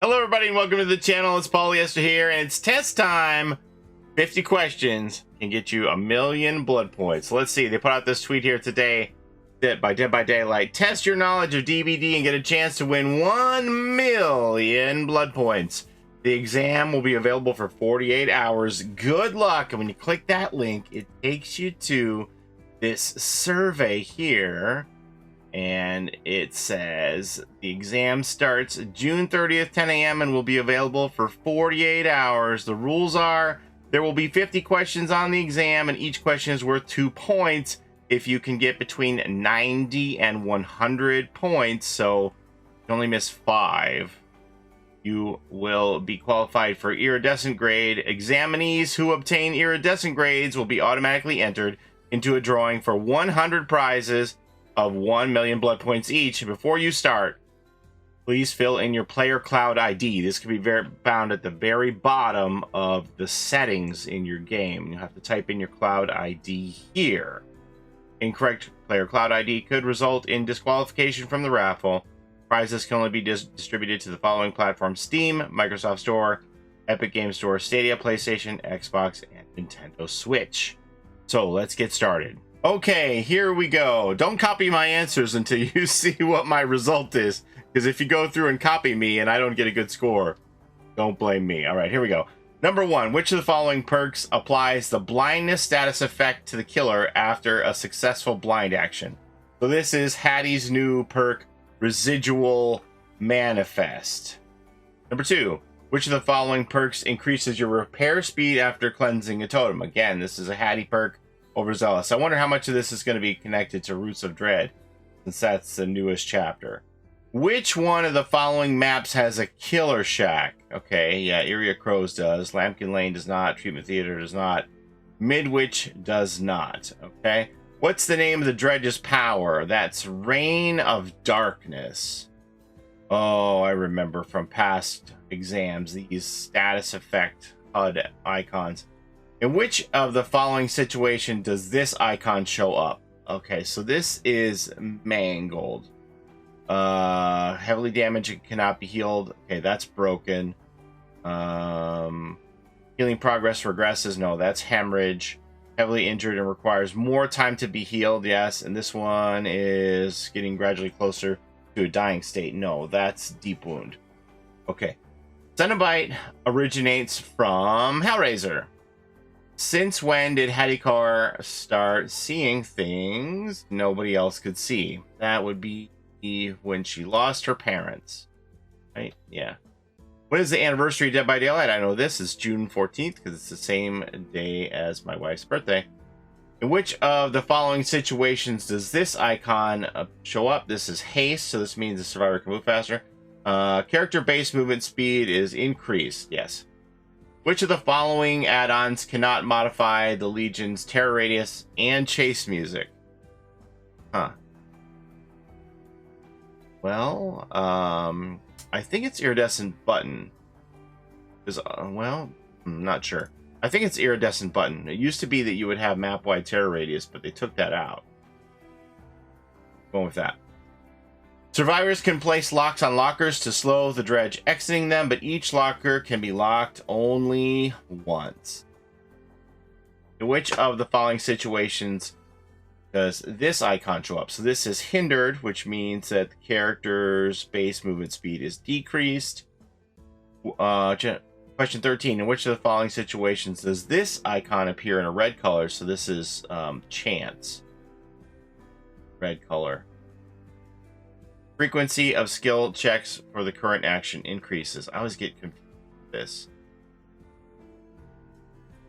Hello everybody and welcome to the channel. It's Paulie Esther here and it's test time. 50 questions can get you 1,000,000 blood points. Let's see, they put out this tweet here today that by Dead by Daylight, test your knowledge of DBD and get a chance to win 1,000,000 blood points. The exam will be available for 48 hours. Good luck. And when you click that link, it takes you to this survey here. And it says the exam starts June 30th, 10 a.m. and will be available for 48 hours. The rules are there will be 50 questions on the exam and each question is worth 2 points if you can get between 90 and 100 points. So you can only miss 5. You will be qualified for iridescent grade. Examinees who obtain iridescent grades will be automatically entered into a drawing for 100 prizes of 1,000,000 blood points each. Before you start, please fill in your player cloud ID. This can be found at the very bottom of the settings in your game. You have to type in your cloud ID here. Incorrect player cloud ID could result in disqualification from the raffle. Prizes can only be distributed to the following platforms: Steam, Microsoft Store, Epic Games Store, Stadia, PlayStation, Xbox, and Nintendo Switch. So let's get started. Okay, here we go. Don't copy my answers until you see what my result is, because if you go through and copy me and I don't get a good score, don't blame me. All right, here we go. Number 1, which of the following perks applies the blindness status effect to the killer after a successful blind action? So this is Hattie's new perk, Residual Manifest. Number 2, which of the following perks increases your repair speed after cleansing a totem? Again, this is a Hattie perk, Overzealous. I wonder how much of this is going to be connected to Roots of Dread, since that's the newest chapter. Which one of the following maps has a killer shack? Okay, yeah, Area Crows does. Lambkin Lane does not. Treatment Theater does not. Midwich does not. Okay. What's the name of the Dredge's power? That's Reign of Darkness. Oh, I remember from past exams, these status effect HUD icons. In which of the following situation does this icon show up? Okay, so this is mangled. Heavily damaged and cannot be healed. Okay, that's broken. Healing progress regresses. No, that's hemorrhage. Heavily injured and requires more time to be healed. Yes, and this one is getting gradually closer to a dying state. No, that's deep wound. Okay. Cenobite originates from Hellraiser. Since when did Hattie Carr start seeing things nobody else could see? That would be when she lost her parents. Right? Yeah. When is the anniversary of Dead by Daylight? I know this is June 14th because it's the same day as my wife's birthday. In which of the following situations does this icon show up? This is haste, so this means the survivor can move faster. Character base movement speed is increased. Yes. Which of the following add-ons cannot modify the Legion's terror radius and chase music? Huh. Well, I think it's iridescent button. Well, I'm not sure. I think it's iridescent button. It used to be that you would have map-wide terror radius, but they took that out. Going with that. Survivors can place locks on lockers to slow the dredge exiting them, but each locker can be locked only once. In which of the following situations does this icon show up? So this is hindered, which means that the character's base movement speed is decreased. Question 13. In which of the following situations does this icon appear in a red color? So this is chance. Red color. Frequency of skill checks for the current action increases. I always get confused with this.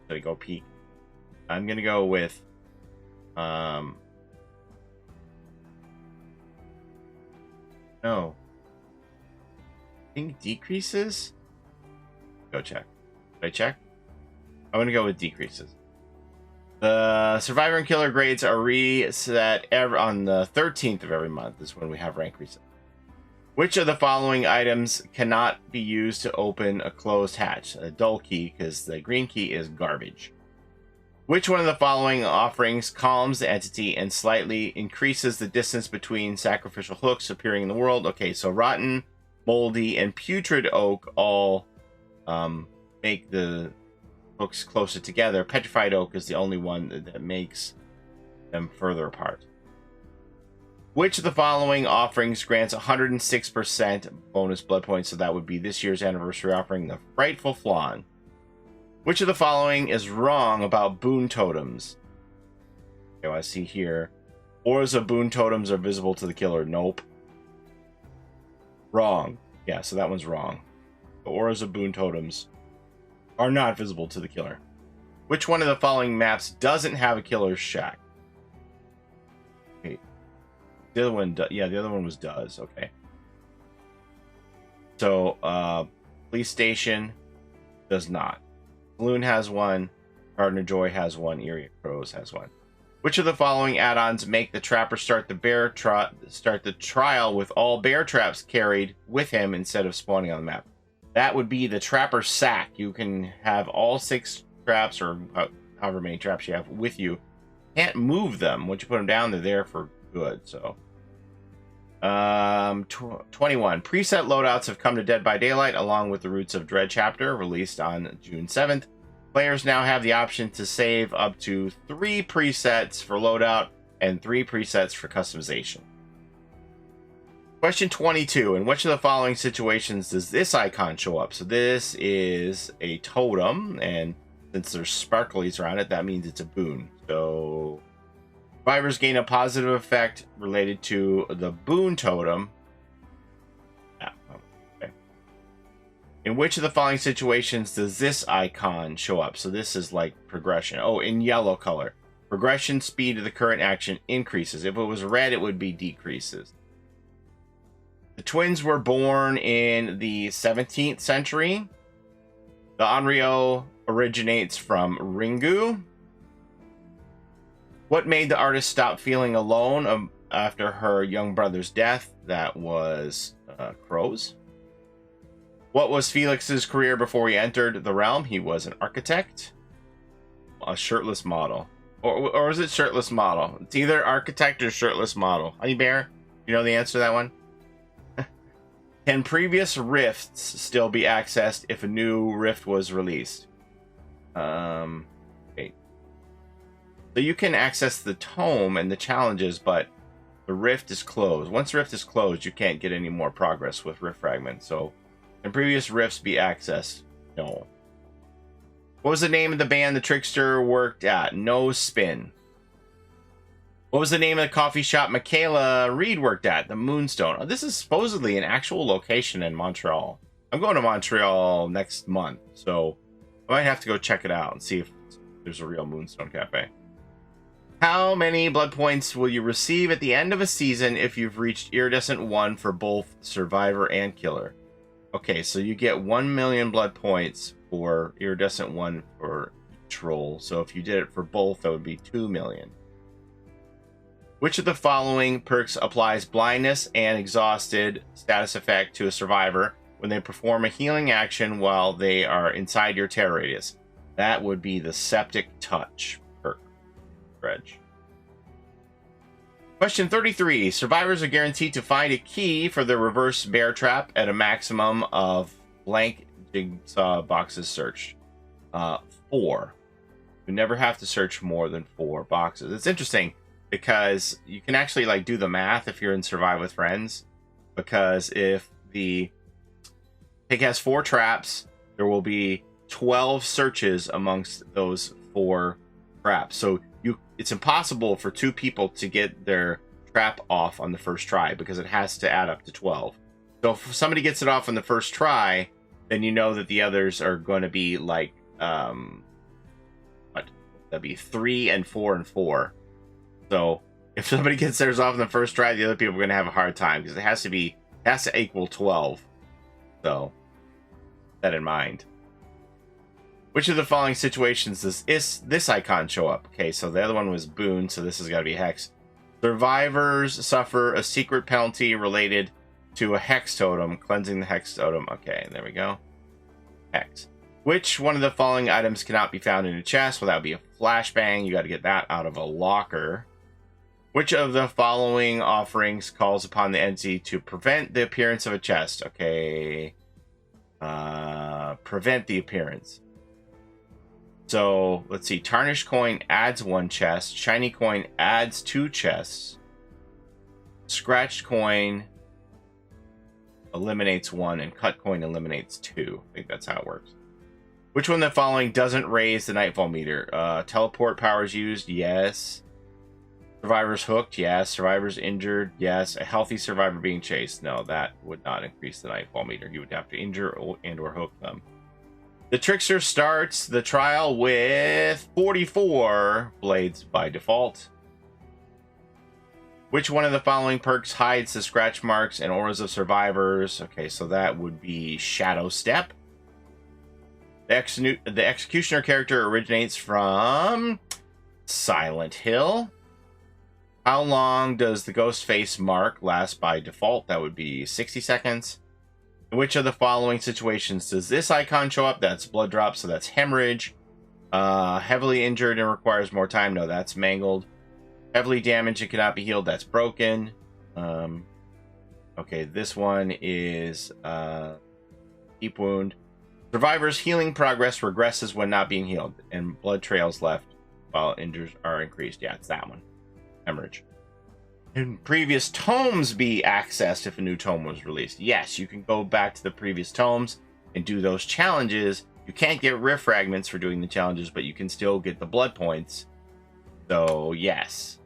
Gotta go peek. I'm gonna go with no. I think decreases? Go check. Did I check? I'm gonna go with decreases. The Survivor and Killer grades are reset on the 13th of every month is when we have rank reset. Which of the following items cannot be used to open a closed hatch? A dull key, because the green key is garbage. Which one of the following offerings calms the entity and slightly increases the distance between sacrificial hooks appearing in the world? Okay, so Rotten moldy, and putrid oak all make the books closer together. Petrified oak is the only one that makes them further apart. Which of the following offerings grants 106% bonus blood points? So that would be this year's anniversary offering, the Frightful Flan. Which of the following is wrong about boon totems? Okay, well, I see here. Auras of boon totems are visible to the killer. Nope. Wrong. Yeah, so that one's wrong. The auras of boon totems are not visible to the killer. Which one of the following maps doesn't have a killer's shack? Okay. The other one, yeah, the other one was does. Okay. So, police station does not. Saloon has one. Gardner Joy has one. Erie Crows has one. Which of the following add-ons make the trapper start the trial with all bear traps carried with him instead of spawning on the map? That would be the trapper sack. You can have all 6 traps or however many traps you have with you. Can't move them. Once you put them down, they're there for good. So, 21 preset loadouts have come to Dead by Daylight along with the Roots of Dread chapter released on June 7th. Players now have the option to save up to 3 presets for loadout and 3 presets for customization. Question 22. In which of the following situations does this icon show up? So this is a totem, and since there's sparklies around it, that means it's a boon. So survivors gain a positive effect related to the boon totem. In which of the following situations does this icon show up? So this is like progression. Oh, in yellow color. Progression speed of the current action increases. If it was red, it would be decreases. The twins were born in the 17th century. The Onryo originates from Ringu. What made the artist stop feeling alone after her young brother's death? That was crows. What was Felix's career before he entered the realm? He was an architect, a shirtless model, or is it shirtless model? It's either architect or shirtless model. Honey Bear, you know the answer to that one? Can previous rifts still be accessed if a new rift was released? Okay. So you can access the tome and the challenges, but the rift is closed. Once the rift is closed, you can't get any more progress with rift fragments. So can previous rifts be accessed? No. What was the name of the band the Trickster worked at? No Spin. What was the name of the coffee shop Michaela Reed worked at? The Moonstone. Oh, this is supposedly an actual location in Montreal. I'm going to Montreal next month, so I might have to go check it out and see if there's a real Moonstone Cafe. How many blood points will you receive at the end of a season if you've reached Iridescent 1 for both Survivor and Killer? Okay, so you get 1 million blood points for Iridescent 1 for each role. So if you did it for both, that would be 2 million. Which of the following perks applies blindness and exhausted status effect to a survivor when they perform a healing action while they are inside your terror radius? That would be the Septic Touch perk. Dredge. Question 33. Survivors are guaranteed to find a key for the reverse bear trap at a maximum of blank jigsaw boxes searched. 4. You never have to search more than 4 boxes. It's interesting because you can actually like do the math if you're in Survive with Friends. Because if the pig has 4 traps, there will be 12 searches amongst those 4 traps. So it's impossible for 2 people to get their trap off on the first try because it has to add up to 12. So if somebody gets it off on the first try, then you know that the others are going to be like, what? That'd be 3 and 4 and 4. So if somebody gets theirs off on the first try, the other people are going to have a hard time because it has to equal 12. So keep that in mind. Which of the following situations does this icon show up? Okay, so the other one was Boon, so this has got to be Hex. Survivors suffer a secret penalty related to a Hex totem. Cleansing the Hex totem. Okay, there we go. Hex. Which one of the following items cannot be found in a chest? Well, that would be a flashbang. You got to get that out of a locker. Which of the following offerings calls upon the entity to prevent the appearance of a chest? Okay. Prevent the appearance. So, let's see. Tarnished coin adds 1 chest. Shiny coin adds 2 chests. Scratched coin eliminates 1. And cut coin eliminates 2. I think that's how it works. Which one of the following doesn't raise the nightfall meter? Teleport powers used? Yes. Survivors hooked? Yes. Survivors injured? Yes. A healthy survivor being chased? No, that would not increase the nightfall meter. You would have to injure and or hook them. The Trickster starts the trial with 44 blades by default. Which one of the following perks hides the scratch marks and auras of survivors? Okay, so that would be Shadow Step. The Executioner character originates from Silent Hill. How long does the ghost face mark last by default? That would be 60 seconds. In which of the following situations does this icon show up? That's blood drop, so that's hemorrhage. Heavily injured and requires more time. No, that's mangled. Heavily damaged and cannot be healed. That's broken. Okay, this one is deep wound. Survivor's healing progress regresses when not being healed, and blood trails left while injuries are increased. Yeah, it's that one. Hemorrhage. Can previous tomes be accessed if a new tome was released? Yes, you can go back to the previous tomes and do those challenges. You can't get rift fragments for doing the challenges, but you can still get the blood points. So, yes.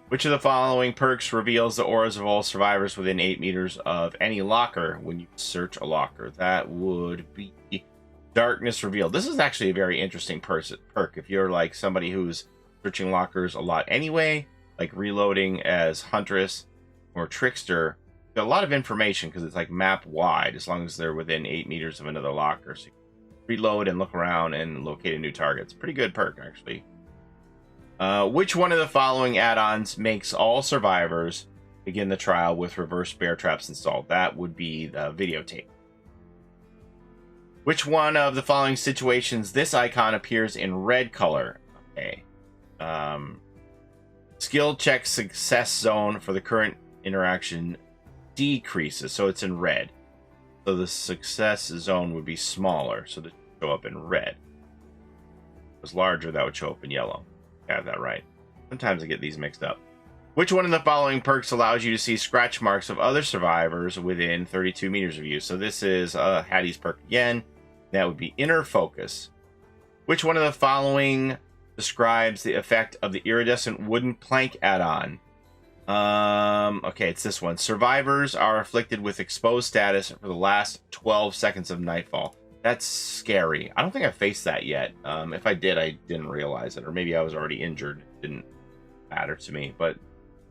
Which of the following perks reveals the auras of all survivors within 8 meters of any locker when you search a locker? That would be Darkness Revealed. This is actually a very interesting perk if you're like somebody who's searching lockers a lot anyway, like reloading as Huntress or Trickster. Got a lot of information because it's like map wide as long as they're within 8 meters of another locker. So you can reload and look around and locate a new target. It's a pretty good perk, actually. Which one of the following add-ons makes all survivors begin the trial with reverse bear traps installed? That would be the videotape. Which one of the following situations this icon appears in red color? Okay. Skill check success zone for the current interaction decreases, so it's in red. So the success zone would be smaller, so this would show up in red. If it was larger, that would show up in yellow. I have that right. Sometimes I get these mixed up. Which one of the following perks allows you to see scratch marks of other survivors within 32 meters of you? So this is Hattie's perk again. That would be Inner Focus. Which one of the following describes the effect of the iridescent wooden plank add-on? Okay, it's this one. Survivors are afflicted with exposed status for the last 12 seconds of nightfall. That's scary. I don't think I faced that yet. If I did, I didn't realize it. Or maybe I was already injured. Didn't matter to me. But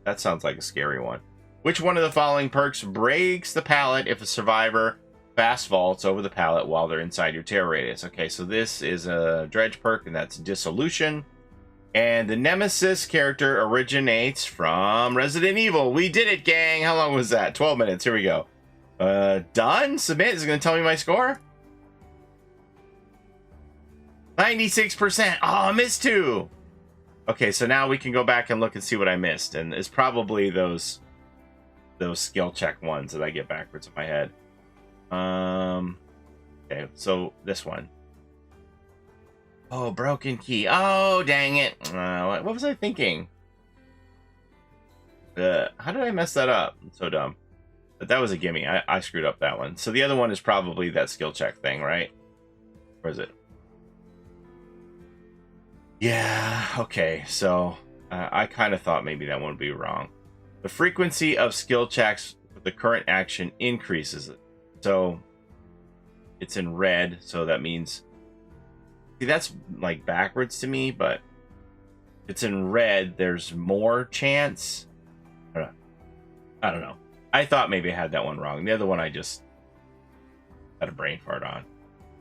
that sounds like a scary one. Which one of the following perks breaks the pallet if a survivor fast vaults over the pallet while they're inside your terror radius? Okay, so this is a dredge perk, and that's Dissolution. And the Nemesis character originates from Resident Evil. We did it, gang. How long was that? 12 minutes. Here we go. Done? Submit. Is it going to tell me my score? 96%. Oh, I missed 2. Okay, so now we can go back and look and see what I missed. And it's probably those skill check ones that I get backwards in my head. Okay, so this one. Oh, broken key. Oh, dang it. What was I thinking? How did I mess that up? I'm so dumb. But that was a gimme. I screwed up that one. So the other one is probably that skill check thing, right? Or is it? Yeah, okay. So I kind of thought maybe that one would be wrong. The frequency of skill checks with the current action increases. So it's in red, so that means... See, that's like backwards to me, but it's in red. There's more chance. I don't know. I thought maybe I had that one wrong. The other one I just had a brain fart on.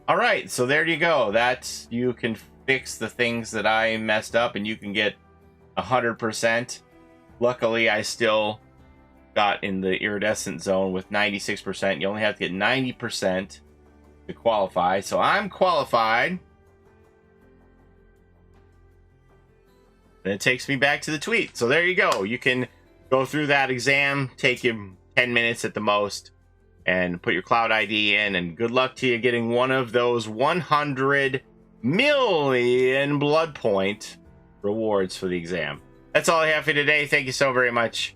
All right, so there you go. That's, you can fix the things that I messed up, and you can get 100%. Luckily, I still got in the iridescent zone with 96%. You only have to get 90% to qualify, so I'm qualified. And it takes me back to the tweet. So there you go. You can go through that exam, take you 10 minutes at the most, and put your Cloud ID in. And good luck to you getting one of those 100 million blood point rewards for the exam. That's all I have for today. Thank you so very much.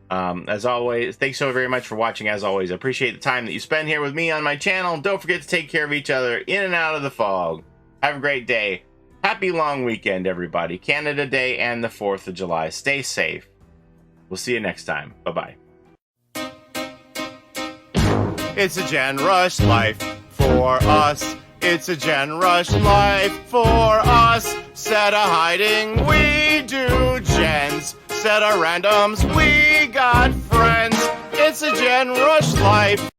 As always, thanks so very much for watching. As always, I appreciate the time that you spend here with me on my channel. Don't forget to take care of each other in and out of the fog. Have a great day. Happy long weekend, everybody. Canada Day and the 4th of July. Stay safe. We'll see you next time. Bye-bye. It's a Gen Rush life for us. It's a Gen Rush life for us. Set a hiding, we do gens. Set a randoms, we got friends. It's a Gen Rush life